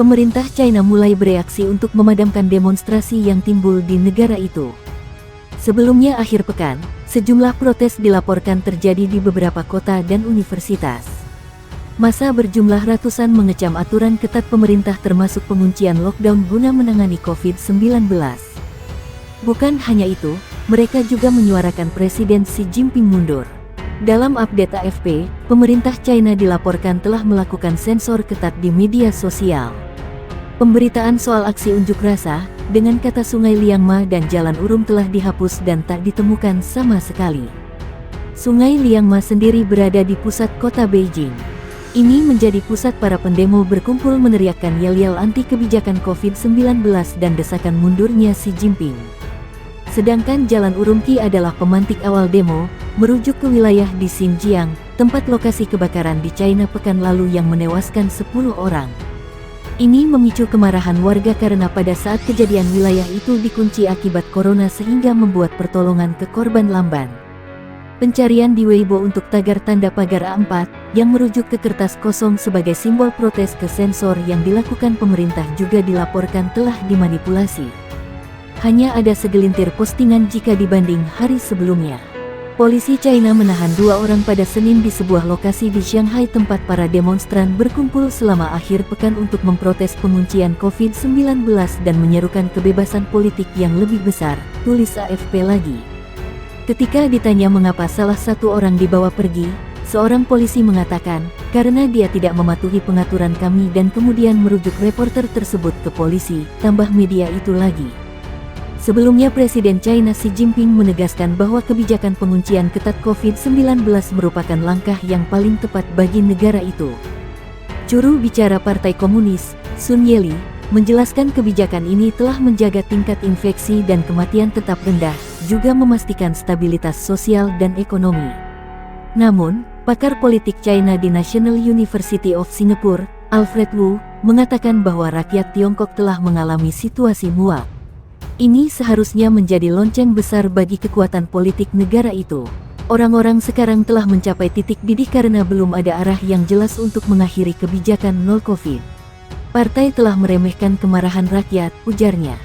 pemerintah China mulai bereaksi untuk memadamkan demonstrasi yang timbul di negara itu. Sebelumnya akhir pekan, sejumlah protes dilaporkan terjadi di beberapa kota dan universitas. Massa berjumlah ratusan mengecam aturan ketat pemerintah termasuk penguncian lockdown guna menangani COVID-19. Bukan hanya itu, mereka juga menyuarakan Presiden Xi Jinping mundur. Dalam update AFP, pemerintah China dilaporkan telah melakukan sensor ketat di media sosial. Pemberitaan soal aksi unjuk rasa, dengan kata Sungai Liangma dan Jalan Urum telah dihapus dan tak ditemukan sama sekali. Sungai Liangma sendiri berada di pusat kota Beijing. Ini menjadi pusat para pendemo berkumpul meneriakkan yel-yel anti kebijakan COVID-19 dan desakan mundurnya Xi Jinping. Sedangkan Jalan Urumqi adalah pemantik awal demo, merujuk ke wilayah di Xinjiang, tempat lokasi kebakaran di China pekan lalu yang menewaskan 10 orang. Ini memicu kemarahan warga karena pada saat kejadian wilayah itu dikunci akibat corona sehingga membuat pertolongan ke korban lamban. Pencarian di Weibo untuk tagar tanda pagar A4, yang merujuk ke kertas kosong sebagai simbol protes ke sensor yang dilakukan pemerintah juga dilaporkan telah dimanipulasi. Hanya ada segelintir postingan jika dibanding hari sebelumnya. Polisi China menahan 2 orang pada Senin di sebuah lokasi di Shanghai tempat para demonstran berkumpul selama akhir pekan untuk memprotes penguncian COVID-19 dan menyerukan kebebasan politik yang lebih besar, tulis AFP lagi. Ketika ditanya mengapa salah satu orang dibawa pergi, seorang polisi mengatakan, karena dia tidak mematuhi pengaturan kami dan kemudian merujuk reporter tersebut ke polisi, tambah media itu lagi. Sebelumnya Presiden China Xi Jinping menegaskan bahwa kebijakan penguncian ketat COVID-19 merupakan langkah yang paling tepat bagi negara itu. Juru bicara Partai Komunis, Sun Yeli, menjelaskan kebijakan ini telah menjaga tingkat infeksi dan kematian tetap rendah, juga memastikan stabilitas sosial dan ekonomi. Namun, pakar politik China di National University of Singapore, Alfred Wu, mengatakan bahwa rakyat Tiongkok telah mengalami situasi muak. Ini seharusnya menjadi lonceng besar bagi kekuatan politik negara itu. Orang-orang sekarang telah mencapai titik didih karena belum ada arah yang jelas untuk mengakhiri kebijakan nol COVID. Partai telah meremehkan kemarahan rakyat, ujarnya.